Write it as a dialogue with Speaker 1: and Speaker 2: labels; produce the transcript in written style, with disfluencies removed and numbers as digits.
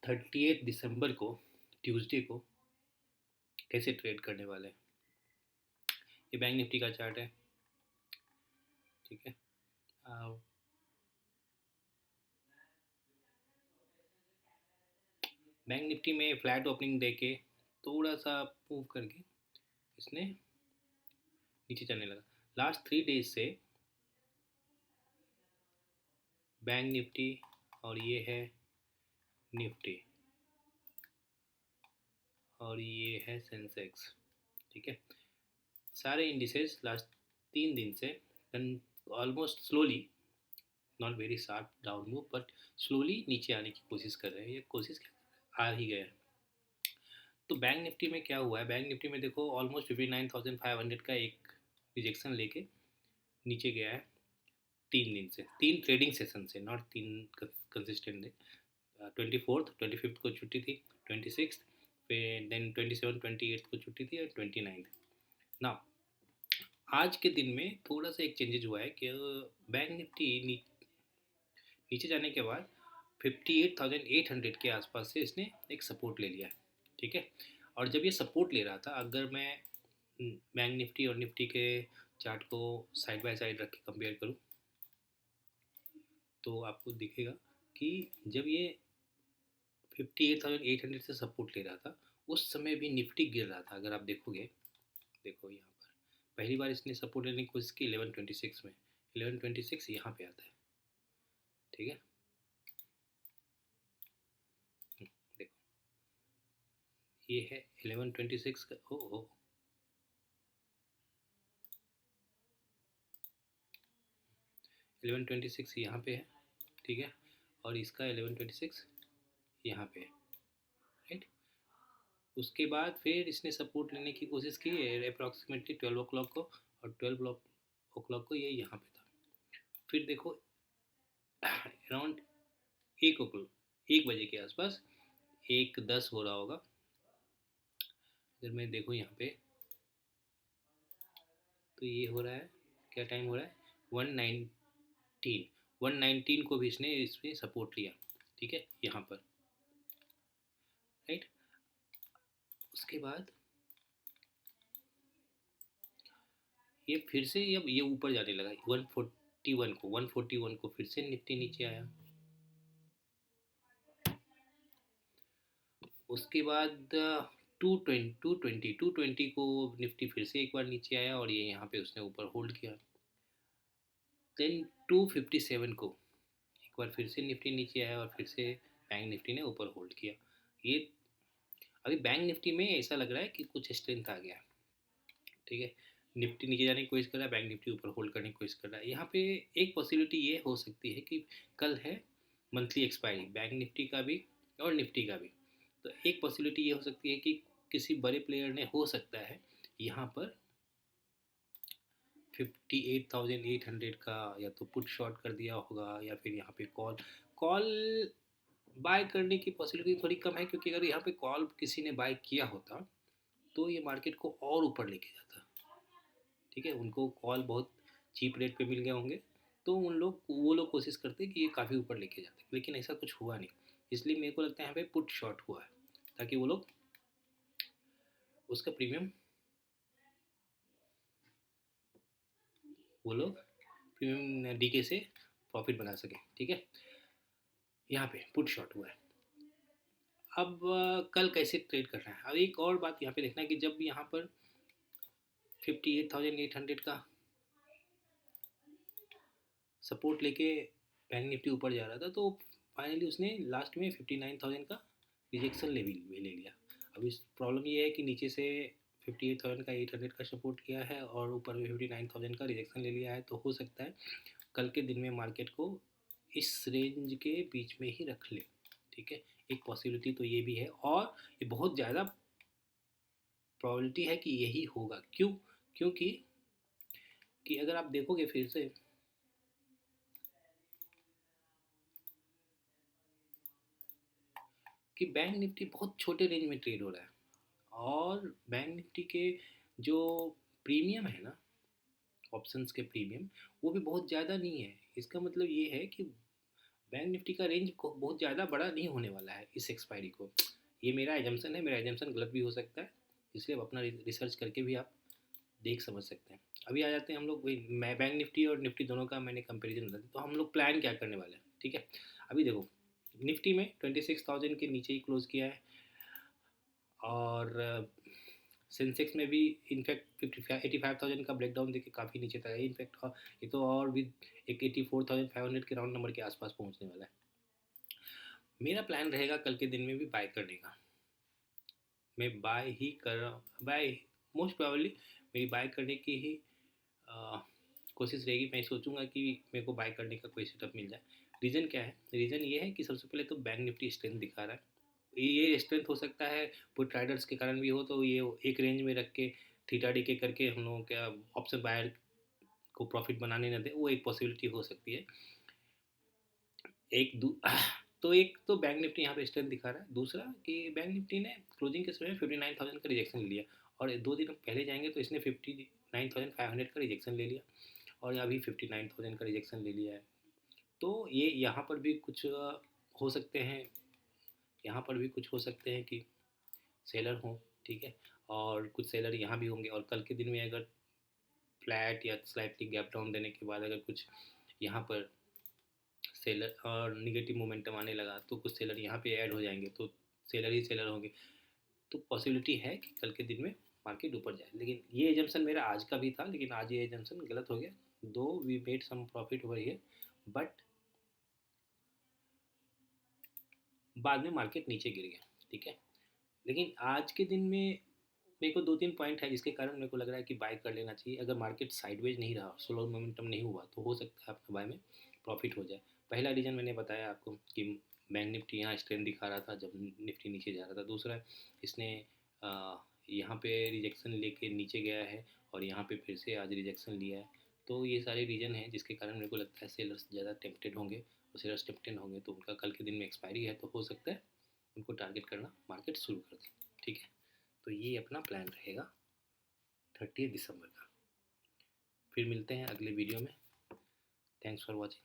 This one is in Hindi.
Speaker 1: 30 दिसंबर को, ट्यूसडे को कैसे ट्रेड करने वाले हैं। ये बैंक निफ्टी का चार्ट है। ठीक है। बैंक निफ्टी में फ्लैट ओपनिंग देके थोड़ा सा मूव करके इसने नीचे चलने लगा। लास्ट 3 डेज से बैंक निफ्टी और ये है निफ्टी और ये है सेंसेक्स। ठीक है। सारे इंडिसेस लास्ट 3 दिन से almost slowly, not very sharp down move, but slowly नीचे आने की कोशिश कर रहे हैं। ये कोशिश आ ही गए हैं। तो बैंक निफ्टी में क्या हुआ है, बैंक निफ्टी में देखो ऑलमोस्ट 59,500 का एक रिजेक्शन लेके नीचे गया है। 3 दिन से, 3 ट्रेडिंग सेशन से, not 3 consistent day. 24th 25th को छुट्टी थी, 26th, फिर देन 27th 28th को छुट्टी थी और 29th ना। आज के दिन में थोड़ा सा एक चेंजेज हुआ है कि बैंक निफ्टी नीचे जाने के बाद 58,800 के आसपास से इसने एक सपोर्ट ले लिया है। ठीक है। और जब ये सपोर्ट ले रहा था, अगर मैं बैंक निफ्टी और निफ्टी के चार्ट को साइड बाय साइड रख के कंपेयर करूँ तो आपको दिखेगा कि जब ये 58,800 से सपोर्ट ले रहा था, उस समय भी निफ्टी गिर रहा था। अगर आप देखोगे, देखो यहाँ पर पहली बार इसने सपोर्ट लेने की कोशिश की 1126 में। 1126 यहाँ पे आता है। ठीक है। देखो ये है 1126 का। ओ 1126 यहाँ पे है। ठीक है। और इसका 1126 यहाँ पे है। राइट। उसके बाद फिर इसने सपोर्ट लेने की कोशिश की अप्रॉक्सीमेटली 12 o'clock को, और 12 o'clock को ये यहाँ पे था। फिर देखो अराउंड 1 बजे के आसपास, 1:10 हो रहा होगा। अगर मैं देखूँ यहाँ पे तो ये हो रहा है, क्या टाइम हो रहा है, 119। 119 को भी इसमें सपोर्ट लिया। ठीक है, यहाँ पर। राइट। उसके बाद ये फिर से अब ये ऊपर जाने लगा 141 को फिर से निफ्टी नीचे आया। उसके बाद 220 को निफ्टी फिर से एक बार नीचे आया और ये यहाँ पे उसने ऊपर होल्ड किया। देन 257 को एक बार फिर से निफ्टी नीचे आया और फिर से बैंक निफ्टी ने ऊपर होल्ड किया। ये अभी बैंक निफ्टी में ऐसा लग रहा है कि कुछ स्ट्रेंथ आ गया। ठीक है। निफ्टी नीचे जाने की कोशिश कर रहा है, बैंक निफ्टी ऊपर होल्ड करने की कोशिश कर रहा है। यहाँ पे एक पॉसिबिलिटी ये हो सकती है कि कल है मंथली एक्सपायरी बैंक निफ्टी का भी और निफ्टी का भी। तो एक पॉसिबिलिटी ये हो सकती है कि किसी बड़े प्लेयर ने, हो सकता है, यहाँ पर 58,800 का या तो पुट शॉर्ट कर दिया होगा, या फिर यहाँ पे कॉल कॉल बाय करने की पॉसिबिलिटी थोड़ी कम है, क्योंकि अगर यहाँ पे कॉल किसी ने बाय किया होता तो ये मार्केट को और ऊपर लेके जाता। ठीक है। उनको कॉल बहुत चीप रेट पे मिल गए होंगे, तो वो लोग कोशिश करते कि ये काफ़ी ऊपर लेके जाते, लेकिन ऐसा कुछ हुआ नहीं। इसलिए मेरे को लगता है यहाँ पे पुट शॉर्ट हुआ है, ताकि वो लोग उसका प्रीमियम, वो लोग प्रीमियम डीके से प्रॉफिट बना सके। ठीक है। यहाँ पे पुट शॉर्ट हुआ है। अब कल कैसे ट्रेड करना है। अब एक और बात यहाँ पे देखना है कि जब यहाँ पर 58,800 का सपोर्ट लेके बैंक निफ्टी ऊपर जा रहा था, तो फाइनली उसने लास्ट में 59,000 का रिजेक्शन ले लिया। अब इस प्रॉब्लम ये है कि नीचे से 58,800 का सपोर्ट किया है और ऊपर में 59,000 का रिजेक्शन ले लिया है। तो हो सकता है कल के दिन में मार्केट को इस रेंज के बीच में ही रख ले। ठीक है। एक पॉसिबिलिटी तो ये भी है, और ये बहुत ज़्यादा प्रॉबिलिटी है कि यही होगा। क्यों? क्योंकि अगर आप देखोगे फिर से कि बैंक निफ्टी बहुत छोटे रेंज में ट्रेड हो रहा है, और बैंक निफ्टी के जो प्रीमियम है ना, ऑप्शंस के प्रीमियम, वो भी बहुत ज़्यादा नहीं है। इसका मतलब ये है कि बैंक निफ्टी का रेंज बहुत ज़्यादा बड़ा नहीं होने वाला है इस एक्सपायरी को। ये मेरा एजम्पशन है, मेरा एजम्पशन गलत भी हो सकता है, इसलिए आप अपना रिसर्च करके भी आप देख समझ सकते हैं। अभी आ जाते हैं हम लोग वही, मैं बैंक निफ्टी और निफ्टी दोनों का मैंने कंपेरिजन बता दिया, तो हम लोग प्लान क्या करने वाले हैं, ठीक है। अभी देखो, निफ्टी में 26,000 के नीचे ही क्लोज किया है, और सेंसेक्स में भी इनफैक्ट 85,000 का ब्रेकडाउन देके काफ़ी नीचे तक है इनफैक्ट, और ये तो और भी एक 84,500 के राउंड नंबर के आसपास पहुंचने वाला है। मेरा प्लान रहेगा कल के दिन में भी बाय करने का। मैं बाय ही कर रहा हूँ, बाय मोस्ट प्रोबेबली मेरी बाय करने की ही अ, कोशिश रहेगी। मैं सोचूंगा कि मेरे को बाय करने का कोई सेटअप मिल जाए। रीज़न क्या है? रीज़न ये है कि सबसे पहले तो बैंक निफ्टी स्ट्रेंथ दिखा रहा है। ये स्ट्रेंथ हो सकता है पुट ट्राइडर्स के कारण भी हो, तो ये एक रेंज में रख के थीटा डी के करके हम लोगों क्या ऑप्शन बायर को प्रॉफिट बनाने न दे, वो एक पॉसिबिलिटी हो सकती है। एक दू तो एक तो बैंक निफ्टी यहाँ पे स्ट्रेंथ दिखा रहा है। दूसरा कि बैंक निफ्टी ने क्लोजिंग के समय 59,000 का रिजेक्शन ले लिया, और 2 दिन पहले जाएंगे तो इसने 59,500 का रिजेक्शन ले लिया, और अभी 59,000 का रिजेक्शन ले लिया है। तो ये यहाँ पर भी कुछ हो सकते हैं, यहाँ पर भी कुछ हो सकते हैं कि सेलर हों, ठीक है, और कुछ सेलर यहाँ भी होंगे, और कल के दिन में अगर फ्लैट या स्लाइटली गैप डाउन देने के बाद अगर कुछ यहाँ पर सेलर और निगेटिव मोमेंटम आने लगा, तो कुछ सेलर यहाँ पे ऐड हो जाएंगे, तो सेलर ही सेलर होंगे। तो पॉसिबिलिटी है कि कल के दिन में मार्केट ऊपर जाए। लेकिन ये एजम्पशन मेरा आज का भी था, लेकिन आज ये एजम्पशन गलत हो गया। Though we made some profit over here, but बाद में मार्केट नीचे गिर गया, ठीक है। लेकिन आज के दिन में मेरे को 2-3 पॉइंट है जिसके कारण मेरे को लग रहा है कि बाय कर लेना चाहिए। अगर मार्केट साइडवेज नहीं रहा, स्लो मोमेंटम नहीं हुआ, तो हो सकता है आपका बाय में प्रॉफिट हो जाए। पहला रीज़न मैंने बताया आपको कि बैंक निफ्टी यहाँ स्ट्रेंथ दिखा रहा था जब निफ्टी नीचे जा रहा था। दूसरा, इसने यहाँ पे रिजेक्शन लेके नीचे गया है, और यहाँ पे फिर से आज रिजेक्शन लिया है। तो ये सारे रीज़न हैं जिसके कारण मेरे को लगता है सेलर्स ज़्यादा टेम्पटेड होंगे, और सेलर्स टेम्पटेड होंगे तो उनका कल के दिन में एक्सपायरी है, तो हो सकता है उनको टारगेट करना मार्केट शुरू कर दें, ठीक है। तो ये अपना प्लान रहेगा 30 दिसंबर का। फिर मिलते हैं अगले वीडियो में। Thanks for watching.